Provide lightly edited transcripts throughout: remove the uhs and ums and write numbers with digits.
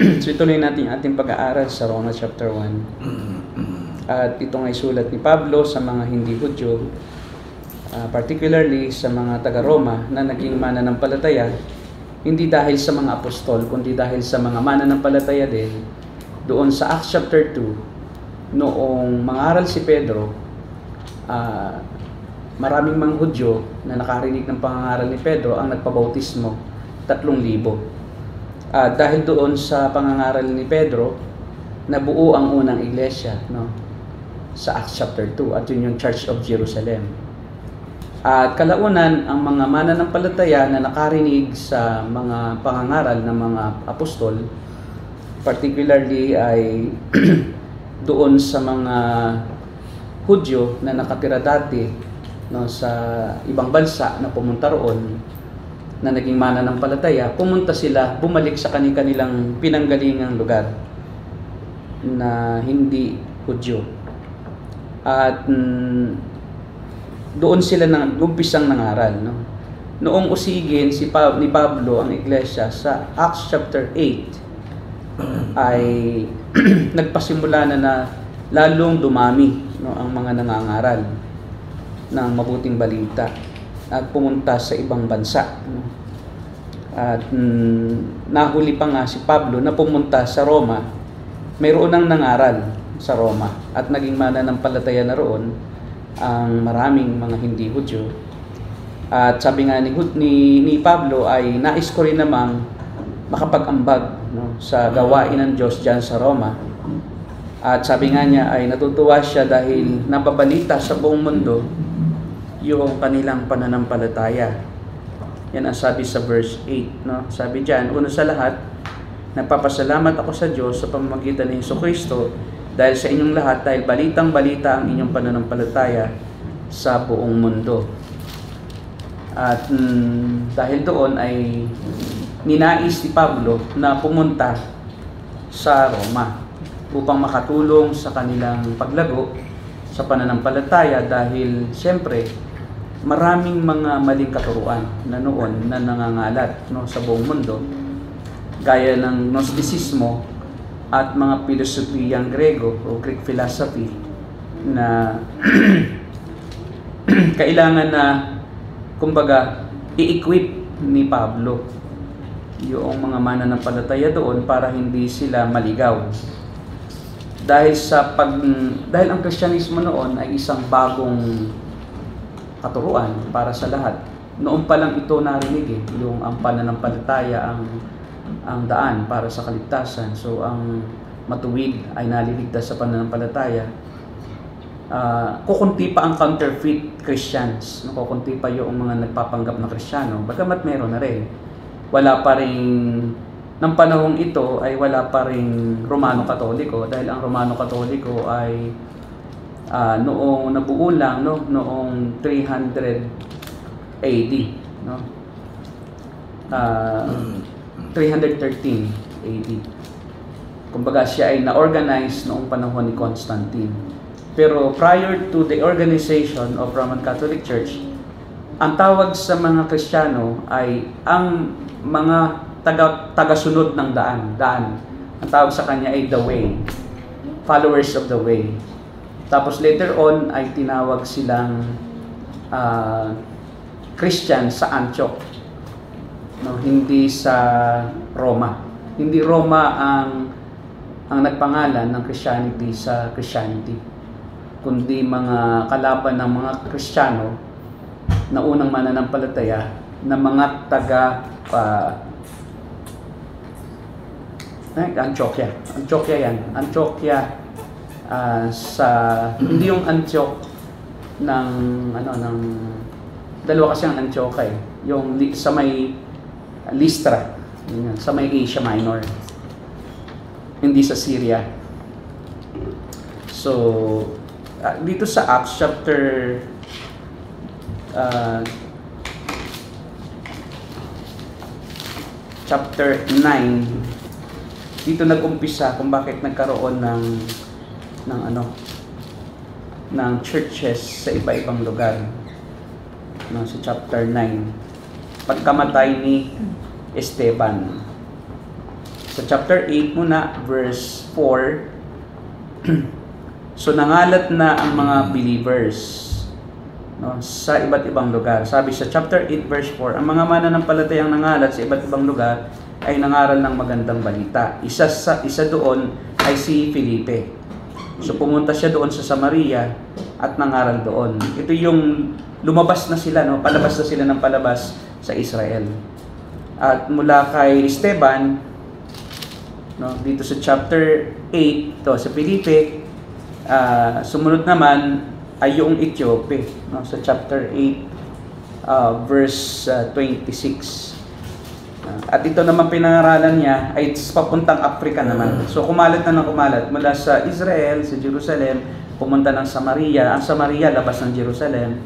So ituloy natin yung ating pag-aaral sa Roma chapter 1. At itong ay sulat ni Pablo sa mga hindi Hudyo, particularly sa mga taga-Roma na naging mananampalataya, hindi dahil sa mga apostol, kundi dahil sa mga mananampalataya din doon sa Acts chapter 2, noong mangaral si Pedro, maraming mga Hudyo na nakarinig ng pangangaral ni Pedro ang nagpabautismo, 3,000. Dahil doon sa pangangaral ni Pedro, nabuo ang unang iglesia, no? Sa Acts chapter 2, at yun yung Church of Jerusalem. At kalaunan, ang mga mananampalataya na nakarinig sa mga pangangaral ng mga apostol, particularly ay doon sa mga Hudyo na nakatira dati, no, sa ibang bansa na pumunta roon, na naging mananampalataya, pumunta sila, bumalik sa kanilang pinanggalingang lugar na hindi Hudyo. At doon sila umpisang nangaral, no? Noong usigin ni Pablo ang iglesia sa Acts chapter 8 ay nagpasimula na lalong dumami, no, ang mga nangangaral ng mabuting balita at pumunta sa ibang bansa. At nahuli pa nga si Pablo na pumunta sa Roma. Mayroon nang nangaral sa Roma at naging mananampalataya na roon ang maraming mga hindi Hudyo. At sabi nga ni Pablo ay nais ko rin namang makapag-ambag, no, sa gawain ng Diyos dyan sa Roma. At sabi nga niya ay natutuwa siya dahil nababalita sa buong mundo yung kanilang pananampalataya. Yan ang sabi sa verse 8, no? Sabi diyan, una sa lahat, nagpapasalamat ako sa Diyos sa pamamagitan ni Jesucristo dahil sa inyong lahat, dahil balitang-balita ang inyong pananampalataya sa buong mundo. At dahil doon ay ninais ni Pablo na pumunta sa Roma upang makatulong sa kanilang paglago sa pananampalataya dahil siyempre maraming mga maling katuruan na noon na nangangalat, no, sa buong mundo, gaya ng Gnosticismo at mga pilosopiyang Grego o Greek philosophy na kailangan na kumbaga i-equip ni Pablo yung mga mananampalataya doon para hindi sila maligaw. Dahil ang Kristyanismo noon ay isang bagong katuruan para sa lahat. Noon pa lang ito narinig, yung ang pananampalataya ang daan para sa kaligtasan. So ang matuwid ay naliligtas sa pananampalataya. Kukunti pa ang counterfeit Christians, kukunti pa yung mga nagpapanggap na Kristiyano, bagamat meron na rin. Wala pa rin, ng panahong ito ay wala pa rin Romano Katoliko, dahil ang Romano Katoliko ay noong nabuo lang, no, noong 300 AD, no? 313 AD. Kumbaga siya ay na-organize noong panahon ni Constantine. Pero prior to the organization of Roman Catholic Church, ang tawag sa mga Kristiyano ay ang mga tagasunod ng daan. Ang tawag sa kanya ay the way, followers of the way. Tapos later on ay tinawag silang Christian sa Antioch, no, hindi sa Roma. Hindi Roma ang nagpangalan ng Christianity sa Christianity, kundi mga kalaban ng mga Kristiyano na unang mananampalataya na mga taga Antioquia yan. Antioquia sa hindi yung Antioch ng dalawa kasi ang Antioquia, yung sa may Lystra, sa may Asia Minor, hindi sa Syria. So dito sa Acts chapter chapter 9, dito nag-umpisa kung bakit nagkaroon ng churches sa iba-ibang lugar. No, sa chapter 9, pagkamatay ni Esteban. Sa Sa chapter 8 muna, verse 4, so nangalat na ang mga believers, no, sa iba't ibang lugar. Sabi sa chapter 8 verse 4, ang mga mananampalatayang nangalat sa iba't ibang lugar ay nangaral ng magandang balita. Isa doon ay si Felipe. So pumunta siya doon sa Samaria at nangaral doon. Ito yung lumabas na sila, no, palabas na sila ng palabas sa Israel. At mula kay Esteban, no, dito sa chapter 8, to sa Felipe, sumunod naman ay yung Ethiopia, no, sa chapter 8 verse 26. At ito naman pinangaralan niya ay papuntang Africa naman. So kumalat na ng kumalat mula sa Israel, sa Jerusalem, pumunta ng Samaria. Ang Samaria labas ng Jerusalem.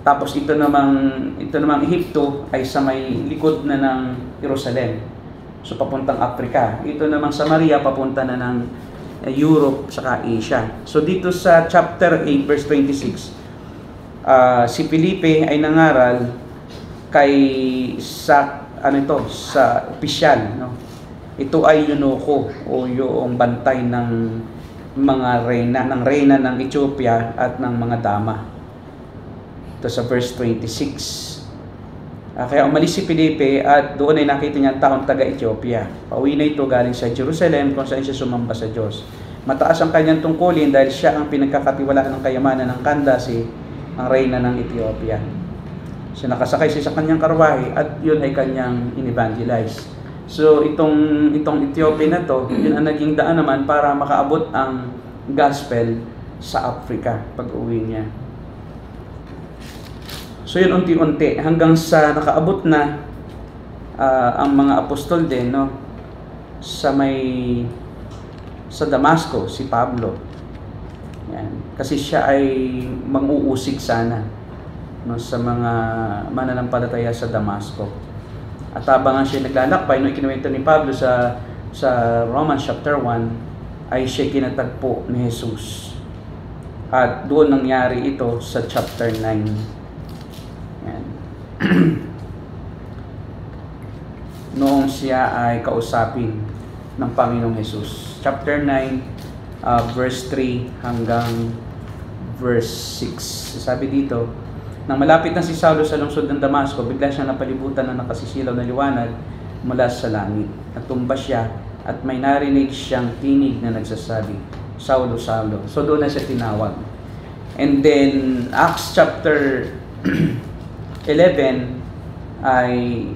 Tapos ito namang Ehipto ay sa may likod na ng Jerusalem. So papuntang Africa. Ito namang Samaria papunta na ng Europe saka Asia. So dito sa chapter 8 verse 26, si Felipe ay nangaral sa opisyal, no? Ito ay eunuko o yung bantay ng mga reyna ng Ethiopia at ng mga dama. Ito sa verse 26. Kaya umalis si Felipe at doon ay nakita niya ang taong taga-Ethiopia. Pauwi na ito galing sa Jerusalem kung saan siya sumamba sa Diyos. Mataas ang kanyang tungkulin dahil siya ang pinagkakatiwalaan ng kayamanan ng Candace, ang reyna ng Ethiopia. Siya nakasakay siya sa kanyang karwahe at yun ay kanyang in-evangelize. So itong Ethiopia na to, yun ang naging daan naman para makaabot ang gospel sa Africa pag-uwi niya. So yun unti-unti hanggang sa nakaabot na ang mga apostol din, no, sa Damasco, si Pablo. Yan. Kasi siya ay mang-uusig sana, no, sa mga mananampalataya sa Damasco. At habang siya naglalakbay, no, ikinuwento ni Pablo sa Romans chapter 1, ay siya kinatagpo ni Jesus. At doon nangyari ito sa chapter 9. Yan. Noong siya ay kausapin ng Panginoong Jesus. Chapter 9, verse 3 hanggang verse 6. Sabi dito, nang malapit na si Saulo sa lungsod ng Damasco, bigla siyang napalibutan ng nakasisilaw na liwanag mula sa langit. Natumba siya at may narinig siyang tinig na nagsasabi, Saulo, Saulo. So doon na siya tinawag. And then, Acts chapter 11 ay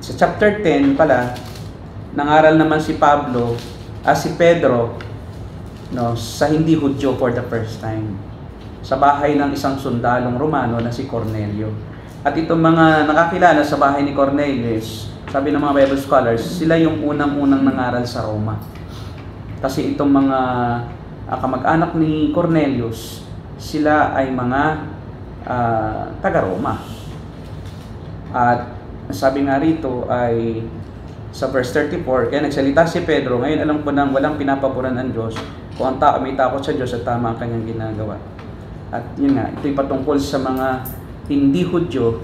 sa chapter 10 pala, nangaral naman si Pedro, no, sa hindi Hudyo for the first time sa bahay ng isang sundalong Romano na si Cornelio. At itong mga nakakilala sa bahay ni Cornelius, sabi ng mga Bible scholars, sila yung unang-unang nangaral sa Roma. Kasi itong mga kamag-anak ni Cornelius, sila ay mga taga-Roma. At sabi nga rito ay sa verse 34, kaya nagsalita si Pedro, ngayon alam ko nang walang pinapaboran ng Diyos kung ang tao may takot sa Diyos at tama ang kanyang ginagawa. At yun nga, ito'y patungkol sa mga hindi Hudyo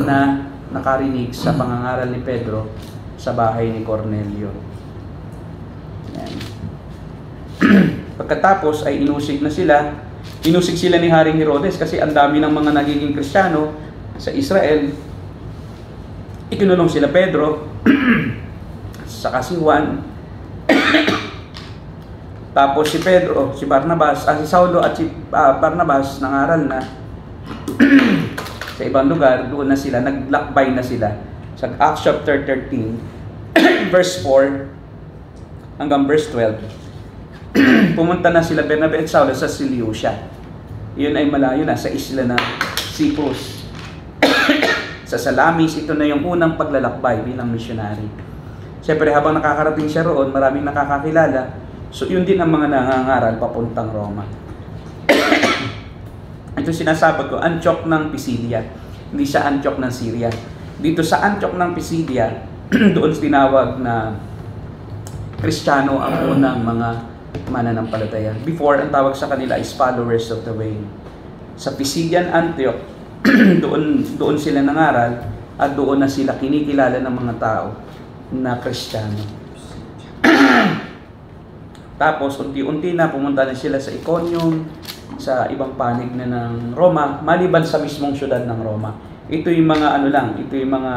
na nakarinig sa pangangaral ni Pedro sa bahay ni Cornelio. Yan. Pagkatapos ay inusig sila ni Haring Herodes kasi ang dami ng mga nagiging Kristiyano sa Israel. Ikinulong sila Pedro, saka si Juan, tapos si Saulo at si Barnabas nangaral na sa ibang lugar. Doon na sila, naglakbay na sila. Sa Acts chapter 13, verse 4 hanggang verse 12. Pumunta na sila Bernabe at Saulo sa Seleucia. Yun ay malayo na sa isla na Cyprus. Sa Salamis, ito na yung unang paglalakbay bilang missionary. Siyempre habang nakakarating siya roon, maraming nakakakilala. So yun din ang mga nangangaral papuntang Roma. Ito sinasabi ko, Antioch ng Pisidia. Hindi siya Antioch ng Syria. Dito sa Antioch ng Pisidia, doon tinawag na Kristiyano ang unang mga mananampalataya. Before, ang tawag sa kanila is followers of the way. Sa Pisidian Antioch, doon sila nangaral at doon na sila kinikilala ng mga tao na Kristiyano. Tapos, unti-unti na pumunta na sila sa Iconium, sa ibang panig na ng Roma, maliban sa mismong syudad ng Roma. Ito yung mga ano lang, ito yung mga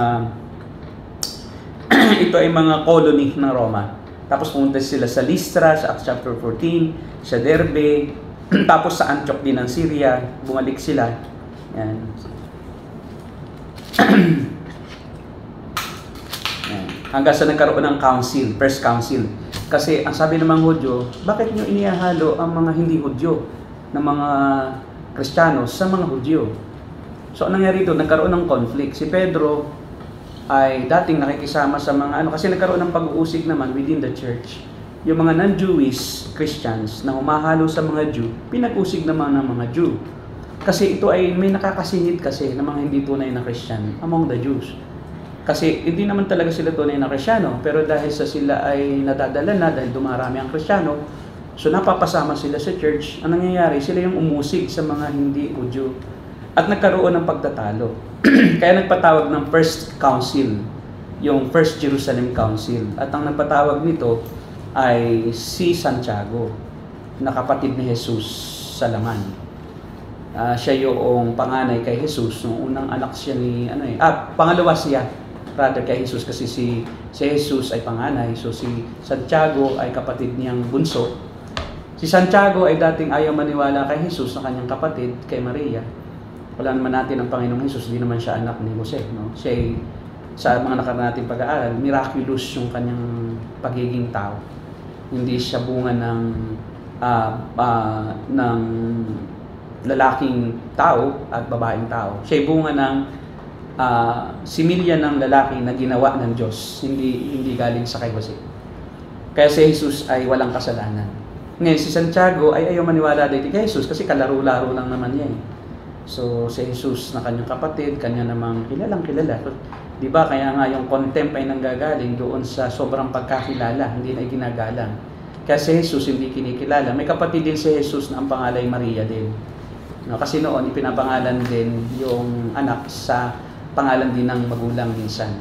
ito ay mga colony ng Roma. Tapos pumunta sila sa Lystra, sa Acts chapter 14, sa Derbe, tapos sa Antioch din ng Syria, bumalik sila. Yan. Yan. Hanggang sa nagkaroon ng council, first council. Kasi ang sabi ng mga Hudyo, bakit nyo inihahalo ang mga hindi Hudyo ng mga Kristiyano sa mga Hudyo? So, anong nangyari doon? Nagkaroon ng conflict. Si Pedro ay dating nakikisama sa mga kasi nagkaroon ng pag-uusig naman within the church. Yung mga non-Jewish Christians na humahalo sa mga Jew, pinag-usig naman ng mga Jew. Kasi ito ay may nakakasingit kasi ng mga hindi tunay na Christian among the Jews. Kasi hindi naman talaga sila tunay na Kristiyano, pero dahil sa sila ay nadadala na dahil dumarami ang Kristiyano, so napapasama sila sa church. Ang nangyayari, sila yung umusig sa mga hindi Hudyo. At nagkaroon ng pagtatalo. Kaya nagpatawag ng First Council, yung First Jerusalem Council. At ang nagpatawag nito ay si Santiago, na kapatid ni Jesus sa laman. Siya yung panganay kay Jesus, nung unang anak siya ni pangalawa siya rather kay Jesus, kasi si Jesus ay panganay, so si Santiago ay kapatid niyang bunso. Si Santiago ay dating ayaw maniwala kay Jesus na kanyang kapatid kay Maria. Wala naman natin ang Panginoong Jesus, hindi naman siya anak ni Jose, no? Siya sa mga nakaraan nating pag-aaral, miraculous yung kanyang pagiging tao. Hindi siya bunga ng lalaking tao at babaeng tao. Siya bunga ng similya ng lalaki na ginawa ng Diyos, hindi galing sa kay Jose. Kaya si Jesus ay walang kasalanan. Ngayon, si Santiago ay ayaw maniwala dito kay Jesus kasi kalaro-laro lang naman niya. So, si Jesus na kanyang kapatid, kanya namang kilalang kilala. Di ba? Kaya nga yung contempt ay nanggagaling doon sa sobrang pagkakilala, hindi na ginagalang. Kaya si Jesus hindi kinikilala. May kapatid din si Jesus na ang pangalay Maria din. No, kasi noon ipinapangalan din yung anak sa pangalan din ng magulang minsan.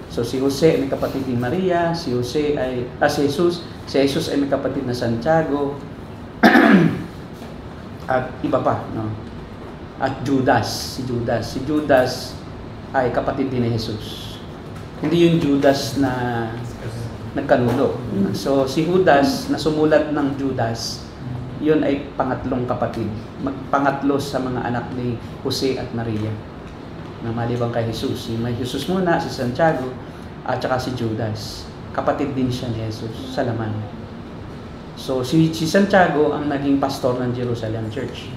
So si Jose ay may kapatid ni Maria, si Jesus ay may kapatid na Santiago at iba pa, no? At si Judas ay kapatid din ni Jesus. Hindi yung Judas na nagkanulo. So si Judas na sumulat ng Judas, yun ay pangatlong kapatid. Pangatlo sa mga anak ni Jose at Maria na malibang kay Jesus. May Jesus muna, si Santiago, at saka si Judas. Kapatid din siya ni Jesus sa laman. So si Santiago ang naging pastor ng Jerusalem Church.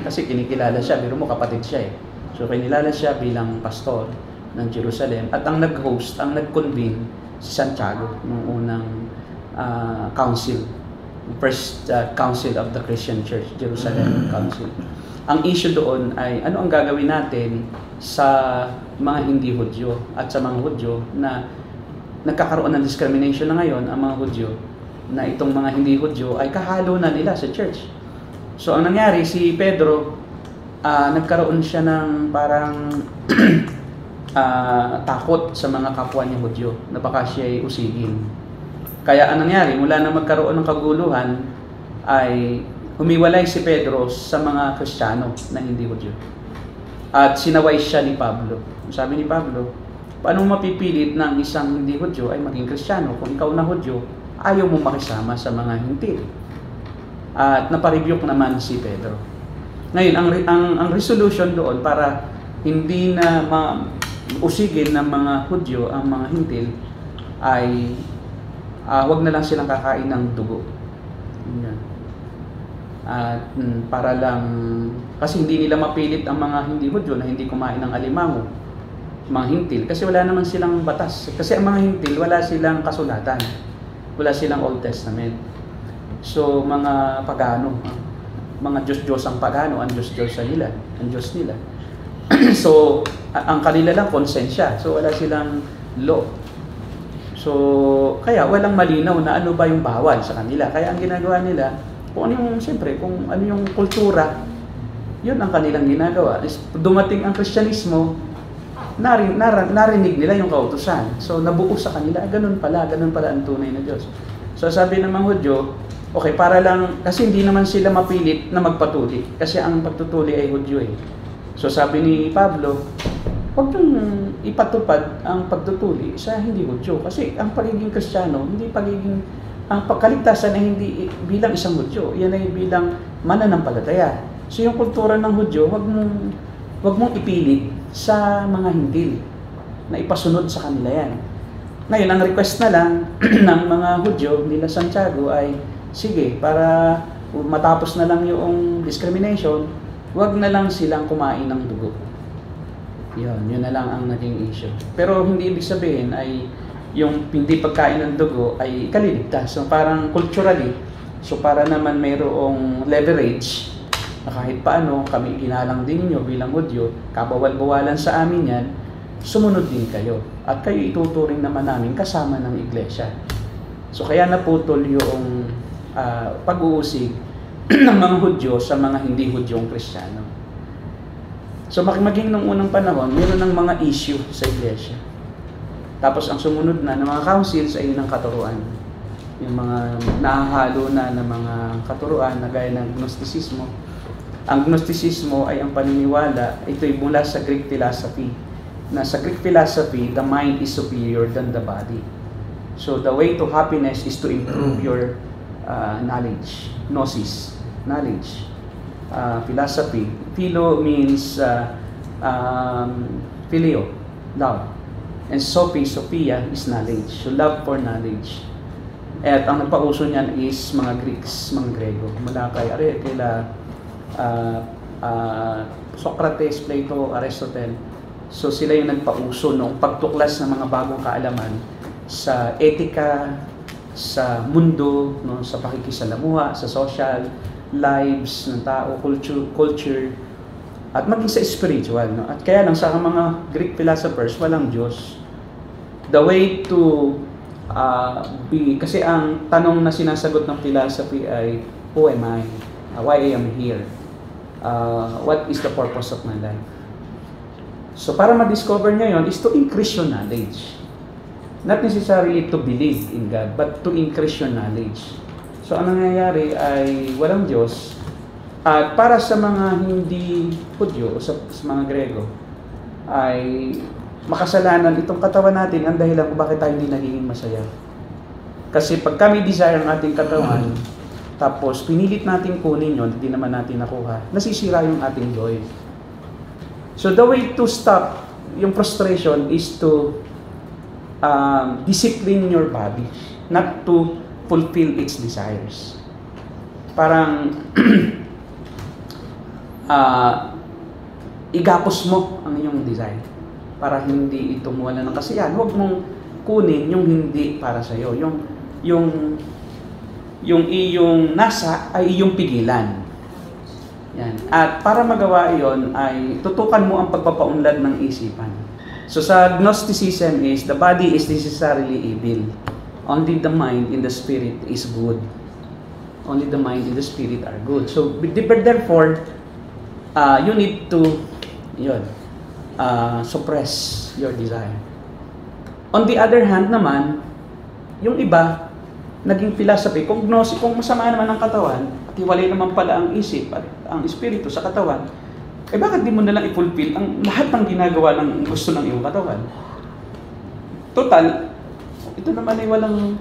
Kasi kinikilala siya, biro mo kapatid siya eh. So kinilala siya bilang pastor ng Jerusalem. At ang nag-host, ang nag-convene, si Santiago, nung unang council. First Council of the Christian Church, Jerusalem Council. Ang issue doon ay ano ang gagawin natin sa mga hindi Hudyo at sa mga Hudyo na nagkakaroon ng discrimination na ngayon ang mga Hudyo, na itong mga hindi Hudyo ay kahalo na nila sa church. So ang nangyari, si Pedro nagkaroon siya ng parang takot sa mga kapwa niya Hudyo na baka siya ay usigin. Kaya ang nangyari, mula na magkaroon ng kaguluhan, ay humiwalay si Pedro sa mga Kristiyano na hindi Hudyo. At sinaway siya ni Pablo. Sabi ni Pablo, paano mapipilit ng isang hindi Hudyo ay maging Kristiyano kung ikaw na Hudyo, ayaw mo makisama sa mga hintil? At naparebuke naman si Pedro. Ngayon, ang resolution doon para hindi na usigin ng mga Hudyo ang mga hintil ay wag na lang silang kakain ng dugo. At para lang, kasi hindi nila mapilit ang mga hindi Hudyo na hindi kumain ng alimango, mga hintil, kasi wala naman silang batas. Kasi ang mga hintil, wala silang kasulatan, wala silang Old Testament. So mga pagano, mga Diyos-Diyos ang pagano, ang Diyos-Diyos nila, ang Diyos nila. So ang kanila lang konsensya, so wala silang law. So, kaya walang malinaw na ano ba yung bawal sa kanila. Kaya ang ginagawa nila, kung ano yung, siyempre, kung ano yung kultura, yun ang kanilang ginagawa. Dumating ang Kristyanismo, narinig nila yung kautusan. So nabuo sa kanila, ganun pala ang tunay na Diyos. So sabi ng mga Hudyo, okay, para lang, kasi hindi naman sila mapilit na magpatuli. Kasi ang pagtutuli ay Hudyo eh. So sabi ni Pablo, huwag niyong ipatupad ang pagtutuli sa hindi Hudyo. Kasi ang pagiging Kristiyano, ang pagkaligtasan ay hindi bilang isang Hudyo. Yan ay bilang mananampalataya. So yung kultura ng Hudyo, huwag mong ipilit sa mga hindi na ipasunod sa kanila yan. Ngayon, ang request na lang ng mga Hudyo nila Santiago ay, sige, para matapos na lang yung discrimination, huwag na lang silang kumain ng dugo. Yun na lang ang naging issue. Pero hindi ibig sabihin ay yung hindi pagkain ng dugo ay kaliligtas. So parang culturally, so para naman mayroong leverage na kahit paano kami ginalang din ninyo bilang Hudyo, kabawal-bawalan sa amin yan, sumunod din kayo. At kayo ituturing naman namin kasama ng iglesia. So kaya naputol yung pag-uusig ng mga Hudyo sa mga hindi Hudyong Kristiyano. So maging nung unang panahon, meron ng mga issue sa iglesia. Tapos ang sumunod na ng mga councils ay yun ang katuruan. Yung mga nahahalo na ng mga katuruan na gaya ng Gnosticismo. Ang Gnosticismo ay ang paniniwala, ito ay mula sa Greek philosophy. Na sa Greek philosophy, the mind is superior than the body. So the way to happiness is to improve your knowledge, gnosis, knowledge. Philosophy. Philo means phileo, love. And Sophia is knowledge. So love for knowledge. At ang nagpauso niyan is mga Greeks, mga Grego. Mula kay Socrates, Plato, Aristotle. So sila yung nagpauso noong pagtuklas ng mga bagong kaalaman sa etika, sa mundo, no, sa pakikisalamuha, sa social lives ng tao, culture, at maging sa spiritual. No? At kaya lang sa mga Greek philosophers, walang Diyos. The way to kasi ang tanong na sinasagot ng philosophy ay, who am I? Why I am here? What is the purpose of my life? So para ma-discover niya yon is to increase your knowledge. Not necessarily to believe in God, but to increase your knowledge. So ang nangyayari ay walang Diyos. At para sa mga hindi Hudyo, sa mga Grego, ay makasalanan itong katawan natin ang dahilan kung bakit tayo hindi nagiging masaya. Kasi pag kami desire ang ating katawan, tapos pinilit natin kunin yun, hindi naman natin nakuha, nasisira yung ating joy. So the way to stop yung frustration is to discipline your body, not to fulfill its desires. Parang igapos mo ang iyong desire para hindi ito mawala ng kasiyahan. Huwag mong kunin yung hindi para sa iyo. Yung iyong nasa ay iyong pigilan. Yan. At para magawa iyon ay tutukan mo ang pagpapaunlad ng isipan. So sa Gnosticism is the body is necessarily evil. Only the mind and the spirit is good. Only the mind and the spirit are good. So therefore, you need to suppress your desire. On the other hand naman, yung iba, naging philosophy, kung masama naman ang katawan, at hiwalay naman pala ang isip at ang espiritu sa katawan, bakit di mo nalang i-fulfill ang lahat ng ginagawa ng gusto ng iyong katawan? Total, ito naman ay walang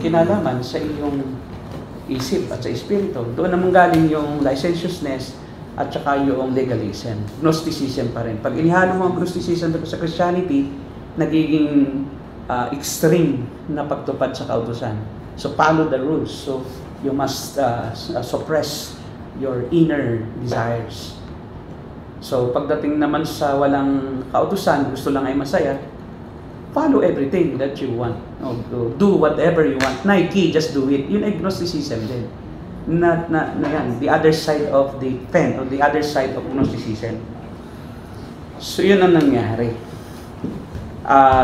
kinalaman sa iyong isip at sa espiritu. Doon naman galing yung licentiousness at saka yung legalism. Gnosticism pa rin. Pag inihalo mo ang Gnosticism sa Christianity, nagiging extreme na pagtupad sa kautusan. So follow the rules. So you must suppress your inner desires. So pagdating naman sa walang kautusan, gusto lang ay masaya, follow everything that you want. Do whatever you want. Nike, just do it. Yun ay Gnosticism din. The other side of the pen, or the other side of Gnosticism. So yun ang nangyari.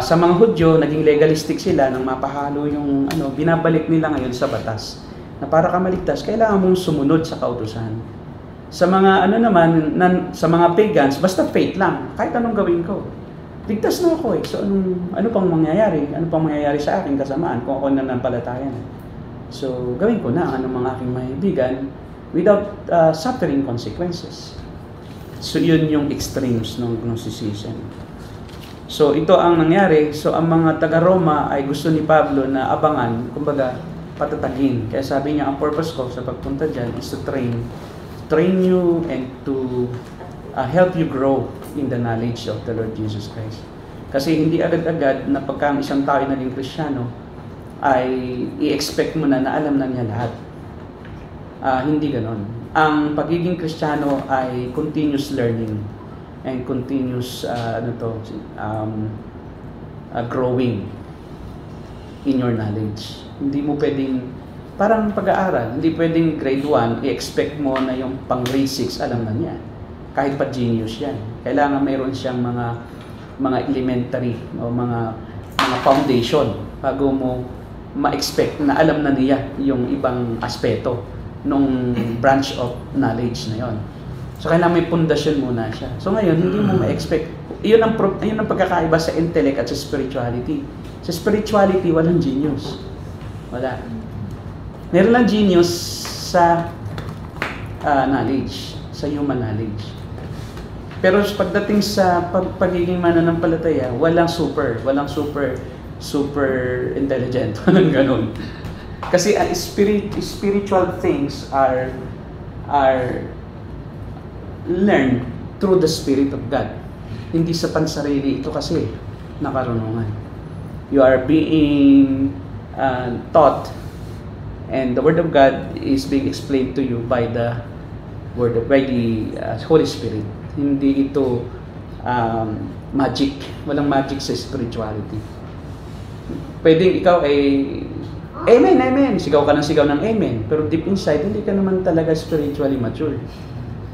Sa mga Hudyo, naging legalistic sila nang mapahalo yung binabalik nila ngayon sa batas. Na para ka maligtas, kailangan mong sumunod sa kautusan. Sa mga sa mga pagans, basta faith lang, kahit anong gawin ko. ligtas na ako eh. So ano pang mangyayari? Ano pang mangyayari sa akin kasamaan kung ako nananampalataya na? So gawin ko na ang mga aking mahibigan without suffering consequences. So yun yung extremes ng Gnosticism. So ito ang nangyari. So ang mga taga-Roma ay gusto ni Pablo na abangan, kumbaga patatagin. Kaya sabi niya, ang purpose ko sa pagpunta dyan is to train you and to help you grow in the knowledge of the Lord Jesus Christ. Kasi hindi agad-agad na pagka ang isang tao ay naging Kristiyano, ay i-expect mo na alam na niya lahat. Hindi ganon. Ang pagiging Kristiyano ay continuous learning and continuous growing in your knowledge. Hindi mo pwedeng, parang pag-aaral, hindi pwedeng grade 1, i-expect mo na yung pang grade 6, alam na niya. Kahit pa genius yan. Kailangan mayroon siyang mga elementary o mga foundation bago mo ma-expect na alam na niya yung ibang aspeto nung branch of knowledge na yon. So kailangan may pundasyon muna siya. So ngayon, hindi mo ma-expect. Iyon ang pagkakaiba sa intellect at sa spirituality. Sa spirituality, walang genius. Wala. Meron lang genius sa knowledge, sa human knowledge. Pero pagdating sa pagiging mananampalataya, walang super intelligent. Walang ganun. Kasi spiritual things are learned through the Spirit of God. Hindi sa pansarili ito kasi na karunungan. You are being taught, and the Word of God is being explained to you by the Holy Spirit. Hindi ito magic. Walang magic sa spirituality. Pwedeng ikaw ay amen, amen. Sigaw ka ng sigaw ng amen. Pero deep inside, hindi ka naman talaga spiritually mature.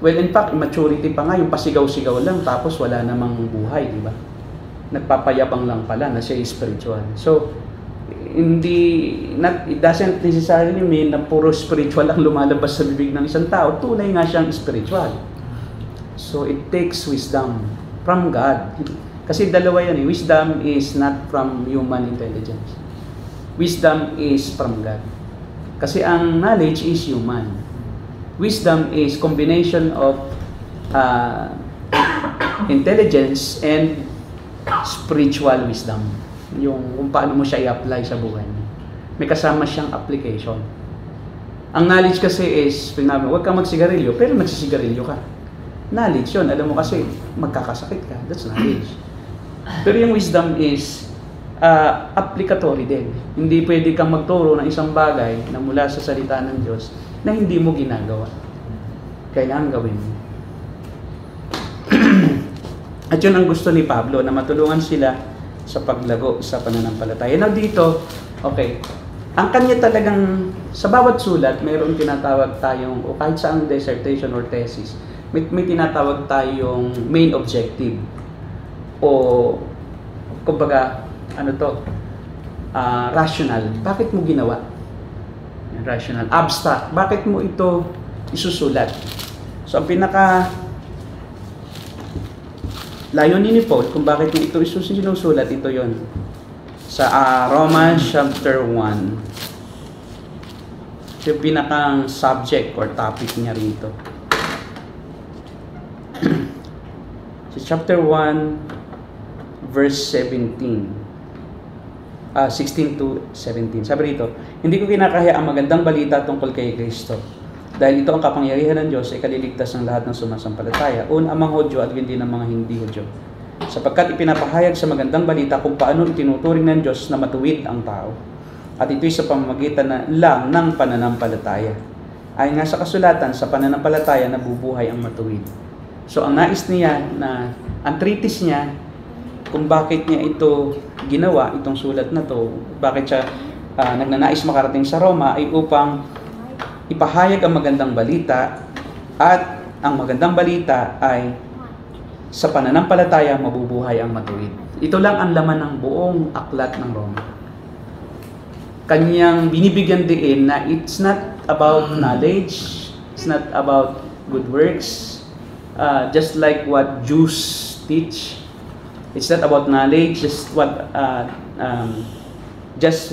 Well, in fact, immaturity pa nga, yung pasigaw-sigaw lang, tapos wala namang buhay, di ba? Nagpapayabang lang pala na siya spiritual. So, it doesn't necessarily mean na puro spiritual ang lumalabas sa bibig ng isang tao. Tunay nga siyang spiritual. So, it takes wisdom from God. Kasi dalawa yan eh. Wisdom is not from human intelligence. Wisdom is from God. Kasi ang knowledge is human. Wisdom is combination of intelligence and spiritual wisdom. Yung kung paano mo siya i-apply sa buhay mo. May kasama siyang application. Ang knowledge kasi is, pinabi, huwag kang magsigarilyo, pero nagsisigarilyo ka. Knowledge yun. Alam mo kasi, magkakasakit ka. That's knowledge. Pero yung wisdom is applicatory din. Hindi pwede kang magturo ng isang bagay na mula sa salita ng Diyos na hindi mo ginagawa. Kailangan gawin mo. At yun ang gusto ni Pablo, na matulungan sila sa paglago sa pananampalataya. Now dito, okay, ang kanya talagang, sa bawat sulat, mayroong tinatawag tayong, o kahit saang dissertation or thesis, may tinatawag tayong main objective. O, kumbaga, rational. Bakit mo ginawa? Rational. Abstract. Bakit mo ito isusulat? So, ang pinaka layunin ni Paul kung bakit niya ito sinusulat, ito yon sa Romans chapter 1. Yung pinakang subject or topic niya rito. Sa chapter 1 verse 16 to 17. Sabi rito, hindi ko kinakahiya ang magandang balita tungkol kay Kristo. Dahil ito ang kapangyarihan ng Diyos ay kaliligtas ng lahat ng sumasampalataya, ang mga Hudyo at hindi ng mga hindi Hudyo. Sapagkat ipinapahayag sa magandang balita kung paano itinuturing ng Diyos na matuwid ang tao. At ito'y sa pamamagitan lang ng pananampalataya. Ayon nga sa kasulatan, sa pananampalataya nabubuhay ang matuwid. So ang nais niya na, ang treatise niya, kung bakit niya ito ginawa, itong sulat na to, bakit siya nagnanais makarating sa Roma, ay upang ipahayag ang magandang balita, at ang magandang balita ay sa pananampalataya mabubuhay ang matuwid. Ito lang ang laman ng buong aklat ng Roma. Kanyang binibigyan din na it's not about knowledge, it's not about good works, just like what Jews teach. It's not about knowledge, just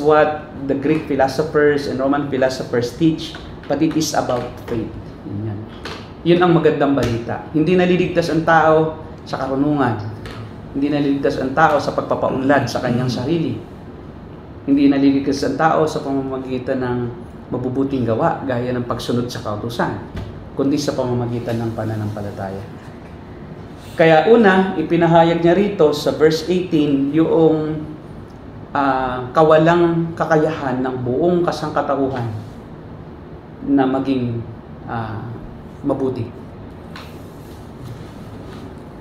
what the Greek philosophers and Roman philosophers teach, but it is about faith. Yan. Yun ang magandang balita. Hindi naliligtas ang tao sa karunungan. Hindi naliligtas ang tao sa pagpapaunlad sa kanyang sarili. Hindi naliligtas ang tao sa pamamagitan ng mabubuting gawa, gaya ng pagsunod sa kautusan, kundi sa pamamagitan ng pananampalataya. Kaya una, ipinahayag niya rito sa verse 18 yung kawalang kakayahan ng buong kasangkatauhan na maging mabuti.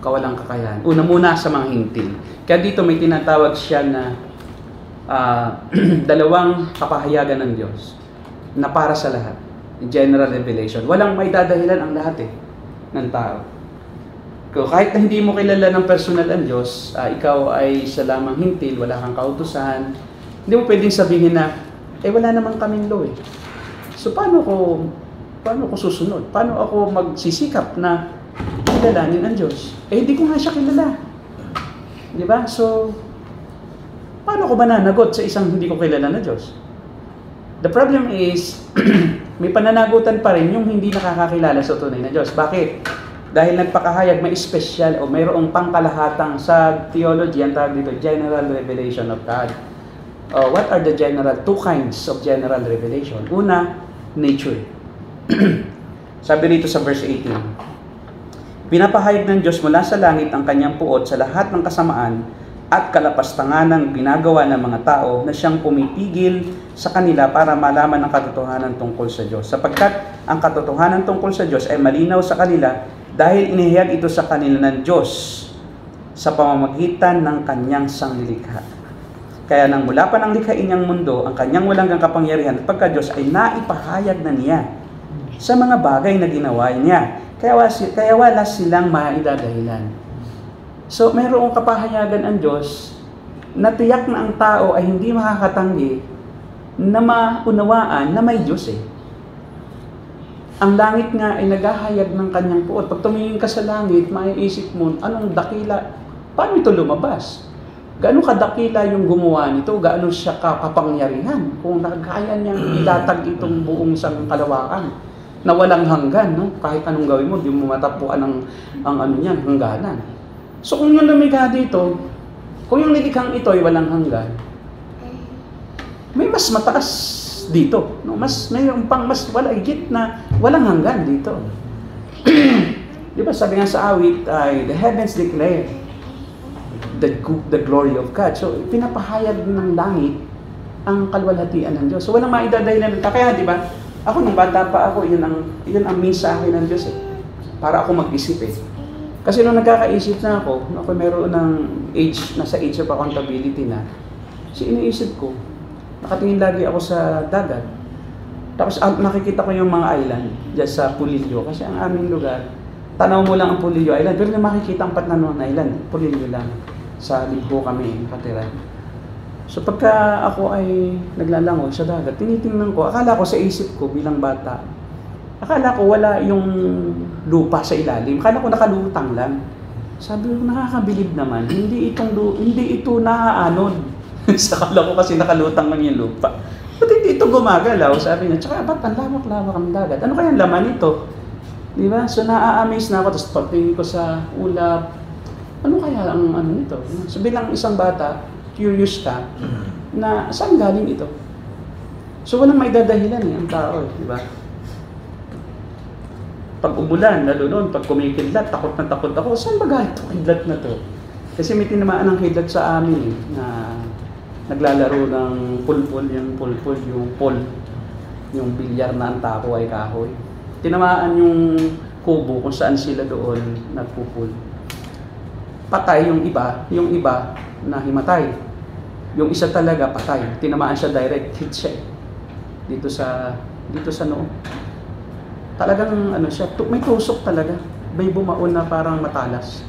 Kawalang kakayahan. Una muna sa mga hintil. Kaya dito may tinatawag siya na dalawang kapahayagan ng Diyos na para sa lahat. General revelation. Walang may dadahilan ang lahat ng tao. Kahit na hindi mo kilala ng personal ang Diyos, ikaw ay isa lamang hintil, wala kang kautusan, hindi mo pwedeng sabihin na, wala naman kaming law . So paano ko susunod? Paano ako magsisikap na kilalanin ang Diyos? Hindi ko nga siya kilala. Di ba? So, paano ko mananagot sa isang hindi ko kilala na Diyos? The problem is, may pananagutan pa rin yung hindi nakakakilala sa tunay na Diyos. Bakit? Dahil nagpakahayag, may special o mayroong pangkalahatang sa theology, ang tawag dito, general revelation of God. What are the two kinds of general revelation? Una, nature. Sabi rito sa verse 18, pinapahayag ng Diyos mula sa langit ang kanyang puot sa lahat ng kasamaan at kalapastangan ng ginagawa ng mga tao na siyang pumipigil sa kanila para malaman ang katotohanan tungkol sa Diyos. Sapagkat ang katotohanan tungkol sa Diyos ay malinaw sa kanila dahil inihayag ito sa kanila ng Diyos sa pamamagitan ng kanyang sanglilikha. Kaya nang mula pa ng likhain niyang mundo, ang kanyang walang kapangyarihan at pagka-Diyos ay naipahayag na niya sa mga bagay na ginawa niya. Kaya wala silang maidadahilan. So, mayroong kapahayagan ang Diyos na tiyak na ang tao ay hindi makakatanggi na maunawaan na may Diyos . Ang langit nga ay naghahayag ng kanyang puot. Pag tumingin ka sa langit, maiisip mo, anong dakila? Paano ito lumabas? Gaano kadakila yung gumawa nito? Gaano siya kapangyarihan? Kung kaya niyang ilatag itong buong isang kalawakan na walang hanggan, no? Kahit anong gawin mo, di mo matapuan ang hangganan. So kung yung lumikha dito, kung yung nilikhang ito ay walang hanggan, may mas mataas dito, no? Mas wala higit na walang hanggan dito. Di ba sabi nga sa awit ay the heavens declare the glory of God. So pinapahayag ng langit ang kalwalhatian ng Diyos. So walang maidadahilan. Kaya di ba, ako nung bata pa ako, yun ang means sa akin ng Diyos para ako mag-isip Kasi nung nagkakaisip na ako meron ng nasa age of accountability na, iniisip ko, nakatingin lagi ako sa dagat. Tapos nakikita ko yung mga island dyan sa Pulillo. Kasi ang aming lugar, tanaw mo lang ang Pulillo Island. Pero na makikita ang Patnanon Island, Pulillo lang. Sa Libo kami nakatira. So pagka ako ay naglalangoy sa dagat, tinitingnan ko, akala ko sa isip ko bilang bata, akala ko wala yung lupa sa ilalim. Akala ko nakalutang lang. Sabi ko, nakakabilib naman. Hindi ito naaanod. Sakala ko kasi nakalutang lang yung lupa. Ba't hindi ito gumagalaw? Sabi niya, tsaka ba't ang lawak-lawak ang dagat? Ano kaya ang laman ito? Di ba? So na-amaze na ako. Tapos pagtingin ko sa ulap, ano kaya ang nito? So bilang isang bata, curious ka, na saan galing ito? So walang may dadahilan ang tao. Di ba? Pag umulan, lalo noon, pag kumikidlat, takot na takot ako. Saan ba galing ito kidlat na to? Kasi may tinamaan ng kidlat sa amin na naglalaro ng pulpul, yung pol, yung bilyar na ang tako ay kahoy. Tinamaan yung kubo kung saan sila doon nagpupul. Patay yung iba na himatay. Yung isa talaga patay. Tinamaan siya direct hit siya. Dito sa noo. Talagang siya, may tusok talaga. May bumaon na parang matalas.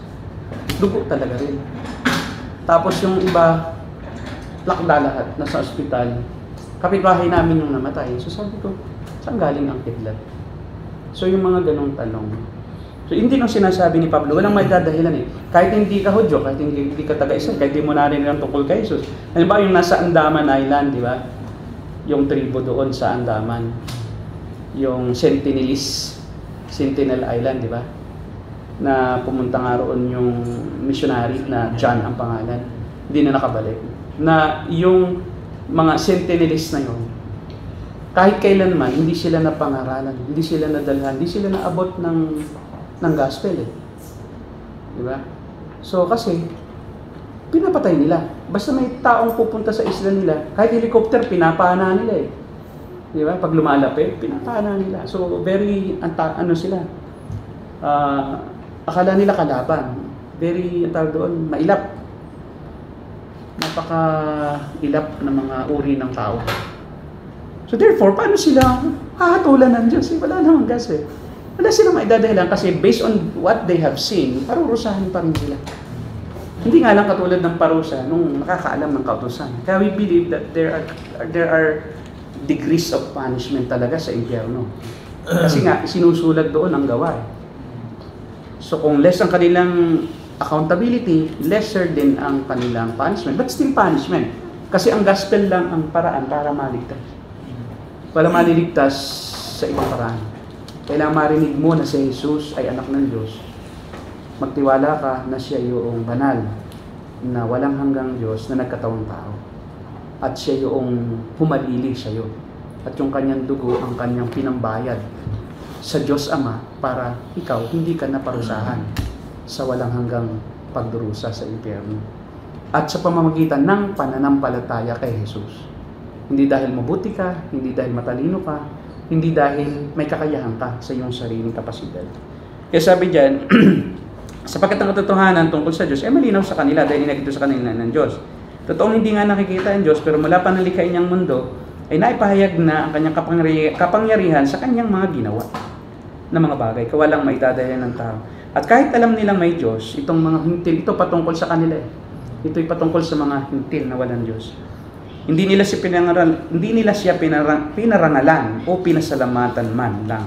Dugo talaga rin. Tapos yung iba, lakda lahat, nasa ospital. Kapitbahay namin yung namatay. So sabi ko, saan galing ang kidlat? So yung mga ganong tanong. So hindi lang sinasabi ni Pablo, walang may dadahilan eh. Kahit hindi ka Hudyo, kahit hindi ka taga-Israel, kahit hindi mo narinig ang tungkol kay Jesus. Ano ba yung nasa Andaman Island, di ba? Yung tribo doon sa Andaman. Yung Sentinel Island, di ba? Na pumunta nga roon yung missionary na John ang pangalan. Hindi na nakabalik. Na yung mga Sentinelist na yun, kahit kailanman, hindi sila napangaralan, hindi sila nadalhan, hindi sila naabot ng gospel eh. Di ba? So kasi, pinapatay nila. Basta may taong pupunta sa isla nila, kahit helicopter, pinapana nila eh. Di ba? Pag lumalapit, pinapana nila. So very, ano sila, akala nila kalaban. Very, doon, mailap. Napaka-ilap ng mga uri ng tao. So therefore, paano sila hahatulan ng Diyos? Wala naman kasi. Wala silang maidadahilan kasi based on what they have seen, parurusahan pa rin sila. Hindi nga lang katulad ng parusa nung nakakaalam ng kautusan. Kaya we believe that there are degrees of punishment talaga sa impyerno. Kasi nga, sinusulat doon ang gawa. So kung less ang kanilang accountability, lesser din ang kanilang punishment. But still punishment. Kasi ang gospel lang ang paraan para maligtas. Para maliligtas sa ibang paraan. Kailangan marinig mo na si Jesus ay anak ng Diyos. Magtiwala ka na siya yung banal, na walang hanggang Diyos na nagkatawang tao. At siya yung humalili sa iyo. At yung kanyang dugo ang kanyang pinambayad sa Diyos Ama para ikaw hindi ka naparusahan sa walang hanggang pagdurusa sa impyerno. At sa pamamagitan ng pananampalataya kay Jesus. Hindi dahil mabuti ka, hindi dahil matalino ka, hindi dahil may kakayahan ka sa iyong sariling kapasidad. Kaya sabi diyan, sapagkat ang katotohanan tungkol sa Diyos ay malinaw sa kanila dahil inakito sa kanila ng Diyos. Totoong hindi nga nakikita ang Diyos, pero mula pa nalikhain niyang mundo, ay naipahayag na ang kanyang kapangyarihan sa kanyang mga ginawa na mga bagay, kawalang maidadahilan ng tao. At kahit alam nilang may Diyos, itong mga hintil, ito patungkol sa kanila eh. Ito'y patungkol sa mga hintil na walang Diyos. Hindi nila siya pinarangalan o pinasalamatan man lang.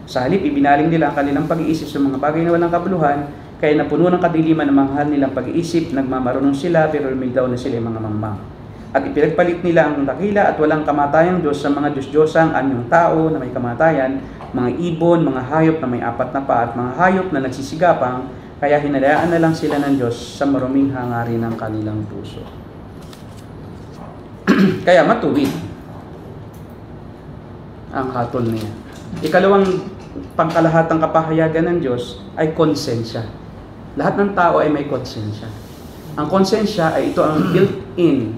Sa halip, ibinaling nila ang kanilang pag-iisip sa mga bagay na walang kabuluhan, kaya napuno ng kadiliman ang mahal nilang pag-iisip, nagmamarunong sila pero lumigaw na sila mga mangmang. At ipinagpalit nila ang dakila at walang kamatayang Diyos sa mga Diyos-Diyosang anyong tao na may kamatayan, mga ibon, mga hayop na may apat na paa at mga hayop na nagsisigapang, kaya hinalayaan na lang sila ng Diyos sa maruming hangarin ng kanilang puso. Kaya matuwid ang hatol niya. Ikalawang pangkalahatang kapahayagan ng Diyos ay konsensya. Lahat ng tao ay may konsensya. Ang konsensya ay ito ang built-in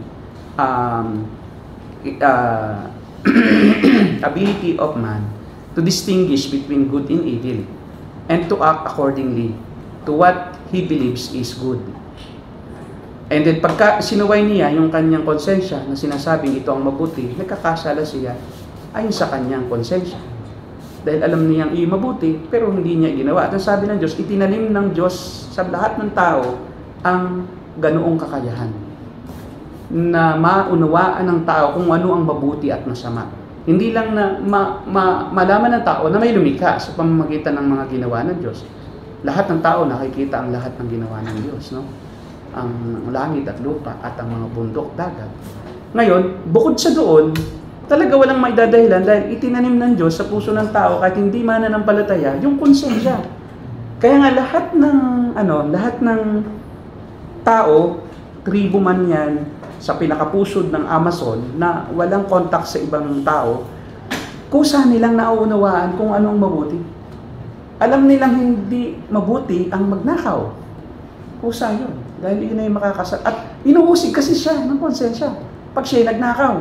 ability of man to distinguish between good and evil and to act accordingly to what he believes is good. And then pagka sinuway niya yung kanyang konsensya na sinasabing ito ang mabuti, nagkakasala siya ayon sa kanyang konsensya. Dahil alam niyang mabuti, pero hindi niya ginawa. At ang sabi ng Diyos, itinanim ng Diyos sa lahat ng tao ang ganoong kakayahan na maunawaan ng tao kung ano ang mabuti at masama. Hindi lang na malaman ng tao na may lumikha sa pamamagitan ng mga ginawa ng Diyos. Lahat ng tao nakikita ang lahat ng ginawa ng Diyos, no? Ang langit at lupa at ang mga bundok, dagat. Ngayon, bukod sa doon, talaga walang maidadahilan dahil itinanim ng Diyos sa puso ng tao kahit hindi mananampalataya yung konsensya. Kaya nga lahat ng tao, tribo man yan, sa pinakapusod ng Amazon na walang contact sa ibang tao, kusa nilang nauunawaan kung anong mabuti. Alam nilang hindi mabuti ang magnakaw. Kusa yun. Dahil yun ay makakasal. At inuusig kasi siya ng konsensya pag siya nagnakaw.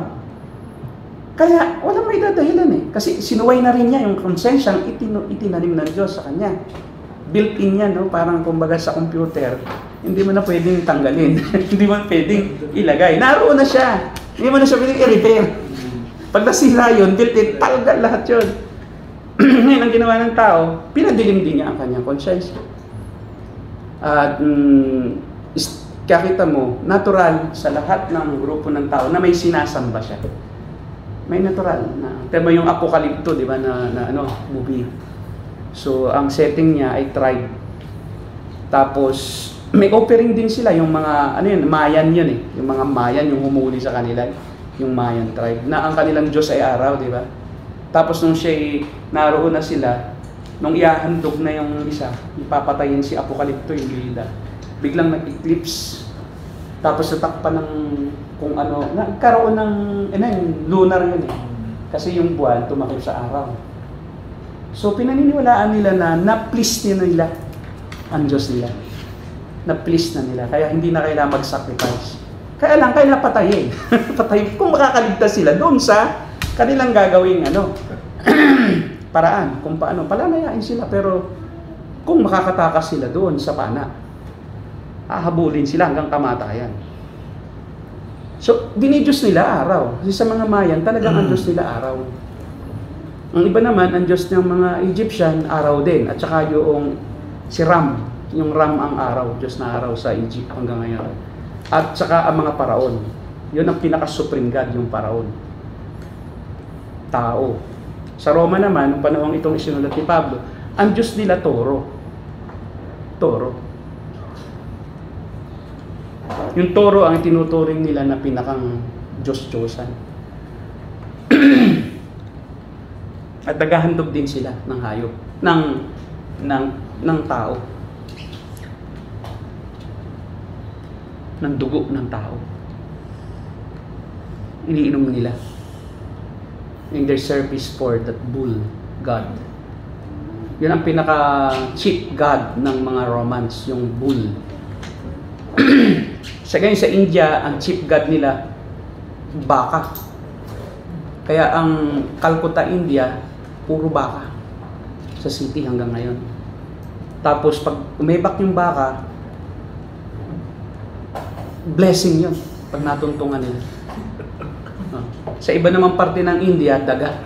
Kaya walang may dadahilan eh. Kasi sinuway na rin niya yung konsensyang itinanim ng Diyos sa kanya. Built-in yan, no? Parang kumbaga sa computer, hindi mo na pwedeng tanggalin. Hindi mo na pwedeng ilagay. Naroon na siya. Hindi mo na siya pwedeng i-repair. Pag nasira yun, built-in, talgal lahat yun. Ngayon, ang ginawa ng tao, pinadilim din niya ang kanyang konsensya. At kakita mo, natural sa lahat ng grupo ng tao na may sinasamba siya. May natural na. Tema yung Apokalipto, di ba, na movie. So, ang setting niya ay tribe. Tapos, may offering din sila, yung mga, ano yun, Mayan yun eh. Yung mga Mayan, yung humuli sa kanila, yung Mayan tribe, na ang kanilang Diyos ay araw, di ba? Tapos, nung siya naroon na sila, nung iahandog na yung isa, ipapatayin si Apokalipto, yung bida, biglang nag-eclipse. Tapos, natakpan ng kung ano, nagkaroon ng, yung lunar yun eh. Kasi yung buwan, tumakip sa araw. So, pinaniniwalaan nila na na-please nila ang Diyos nila. Na-please na nila. Kaya hindi na kailangan mag-sacrifice. Kaya lang, kaya patayin. Patayin. Kung makakaligtas sila doon sa kanilang gagawing paraan. Kung paano, palalayain sila. Pero kung makakatakas sila doon sa pana, hahabulin sila hanggang kamatayan. So, dinidiyos nila araw. Kasi sa mga Mayan, talagang ang Diyos nila araw. Ang iba naman, ang Diyos ng mga Egyptian, araw din. At saka yung si Ram. Yung Ram ang araw, Diyos na araw sa Egypt hanggang ngayon. At saka ang mga paraon. Yun ang pinaka-supreme God, yung paraon. Tao. Sa Roma naman, nung panahong itong isinulat ni Pablo, ang Diyos nila toro. Toro. Yung toro ang tinuturing nila na pinakang Diyos-Diyosan. At naghahandog din sila ng hayop, ng tao. Ng dugo ng tao. Iniinom nila in their service for that bull god. Yun ang pinaka-chief god ng mga Romans, yung bull. Sa ganyan sa India, ang chief god nila, baka. Kaya ang Calcutta, India, puro baka sa city hanggang ngayon. Tapos pag umebak yung baka, blessing yun pag natuntungan nila. Sa iba namang parte ng India, daga.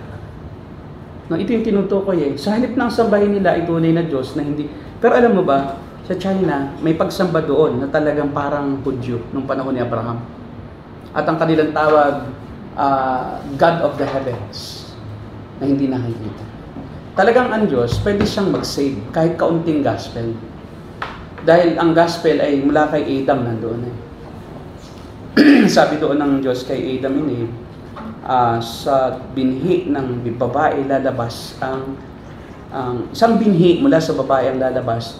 Ito yung tinutukoy eh. Sa halip ng sambahin nila, itunay na Diyos na hindi. Pero alam mo ba, sa China, may pagsamba doon na talagang parang Hudyo nung panahon ni Abraham. At ang kanilang tawag, God of the Heavens, na hindi nakikita. Talagang ang Diyos, pwede siyang mag-save kahit kaunting gospel. Dahil ang gospel ay mula kay Adam nandoon eh. Sabi doon ng Diyos kay Adam and Eve, sa binhi ng babae lalabas ang isang binhi mula sa babae ang lalabas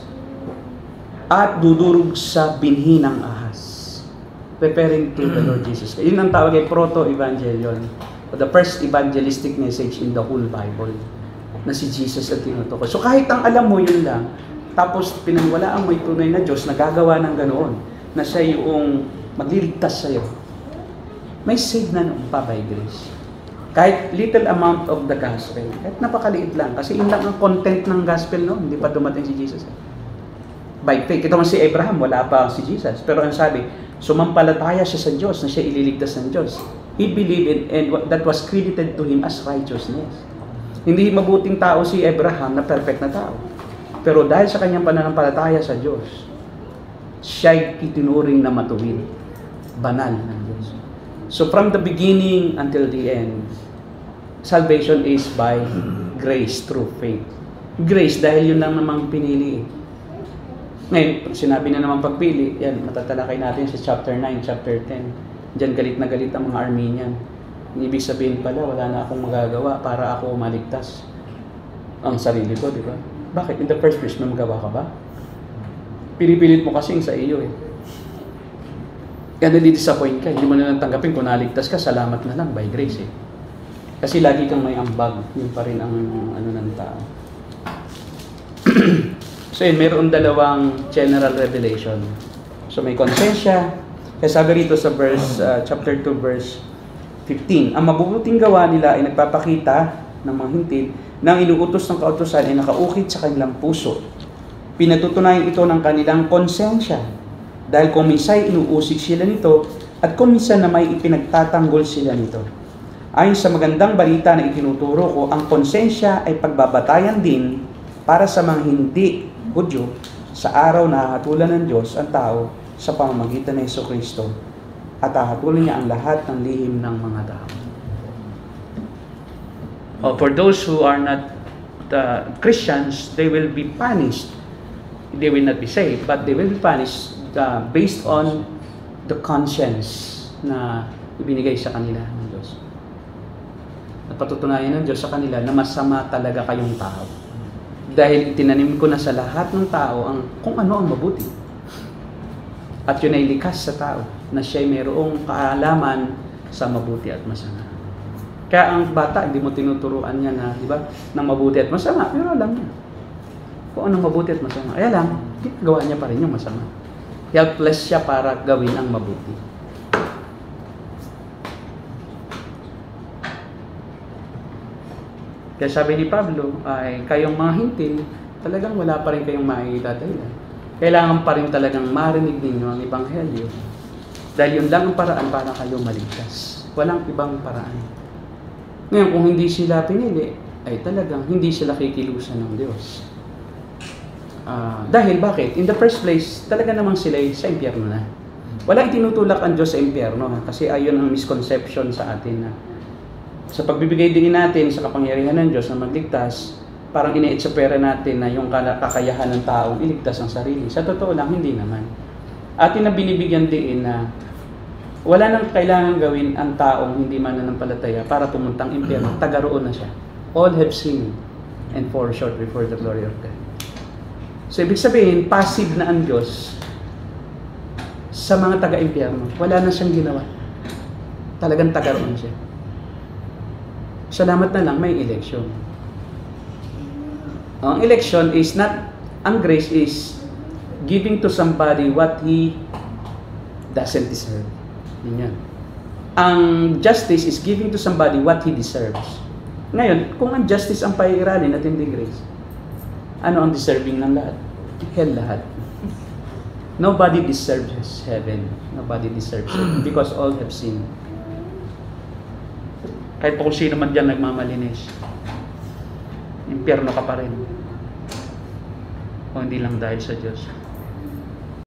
at dudurog sa binhi ng ahas. Referring to the Lord Jesus. Yun ang tawag ay proto-evangelion, the first evangelistic message in the whole Bible, na si Jesus ang tinutukoy. So kahit ang alam mo yun lang, tapos pinaniwalaan mo yung tunay na Diyos na gagawa ng ganoon, na siya yung magliligtas sa'yo, may save na noon pa by grace. Kahit little amount of the gospel, kahit napakaliit lang, kasi yun lang ang content ng gospel noon, hindi pa dumating si Jesus. By faith, ito man si Abraham, wala pa si Jesus. Pero ang sabi, sumampalataya siya sa Diyos, na siya ililigtas ng Diyos. He believed and that was credited to him as righteousness. Hindi mabuting tao si Abraham na perfect na tao. Pero dahil sa kanyang pananampalataya sa Diyos, siya'y itinuring na matuwid, banal ng Diyos. So from the beginning until the end, salvation is by grace through faith. Grace dahil yun lang namang pinili. Ngayon, sinabi na naman pagpili, yan, matatalakay natin sa chapter 9, chapter 10. Diyan galit na galit ang mga Armenian. Ibig sabihin pala, wala na akong magagawa para ako maligtas ang sarili ko, di ba? Bakit? In the first place, may magawa ka ba? Pinipilit mo kasing sa iyo eh. Kaya nadi-disappoint ka, hindi mo na lang tanggapin kung naligtas ka, salamat na lang by grace eh. Kasi lagi kang may ambag, yun pa rin ang ano ng tao. So yun, mayroon dalawang general revelation. So may konsensya, kaya sabi rito sa verse, chapter 2 verse 15, ang mabubuting gawa nila ay nagpapakita ng mga hintil nang inuutos ng kautusan ay nakaukit sa kanilang puso. Pinatutunayan ito ng kanilang konsensya. Dahil kung minsan inuusig sila nito at kung minsan na may ipinagtatanggol sila nito. Ayon sa magandang balita na itinuturo ko, ang konsensya ay pagbabatayan din para sa mga hindi Hudyo sa araw na hahatulan ng Diyos ang tao sa pamamagitan ng Jesucristo at hahatulan niya ang lahat ng lihim ng mga tao. For those who are not the Christians, they will be punished. They will not be saved, but they will be punished based on the conscience na ibinigay sa kanila ng Diyos. At patutunayan ng Diyos sa kanila na masama talaga kayong tao. Dahil itinanim ko na sa lahat ng tao kung ano ang mabuti. At yun ay likas sa tao na siya'y mayroong kaalaman sa mabuti at masama. Kaya ang bata, hindi mo tinuturuan niya na, di ba, ng mabuti at masama, pero alam niya kung anong mabuti at masama. Kaya lang, gawa niya pa rin yung masama. Helpless siya para gawin ang mabuti. Kaya sabi ni Pablo, ay kayong mga hintil, talagang wala pa rin kayong maitataylan. Kailangan pa rin talagang marinig ninyo ang Ebanghelyo. Dahil yun lang ang paraan para kayo maligtas. Walang ibang paraan. Ngayon, kung hindi sila pinili, ay talagang hindi sila kikilusan ng Diyos. Dahil bakit? In the first place, talaga namang sila sa impyerno na. Walang itinutulak ang Diyos sa impyerno. Kasi ayon ang misconception sa atin na sa pagbibigay din natin sa kapangyarihan ng Diyos na magligtas, parang ine-etsapera natin na yung kakayahan ng taong iligtas ang sarili. Sa totoo lang, hindi naman. Atin na binibigyan din na wala nang kailangan gawin ang taong hindi mananampalataya para pumuntang impyerno. Taga-roon na siya. All have sinned and fall short before the glory of God. So, ibig sabihin, passive na ang Diyos sa mga taga-impyerno. Wala na siyang ginawa. Talagang taga-roon siya. Salamat na lang, may election. Ang election is not, ang grace is giving to somebody what he doesn't deserve. Yan. Ang justice is giving to somebody what he deserves. Ngayon, kung ang justice ang pairalin at hindi grace, ano ang deserving ng lahat? Hell lahat. Nobody deserves heaven. Nobody deserves it because all have sinned. Kahit po kung sino man dyan nagmamalinis, impyerno ka pa rin. O hindi lang dahil sa Diyos.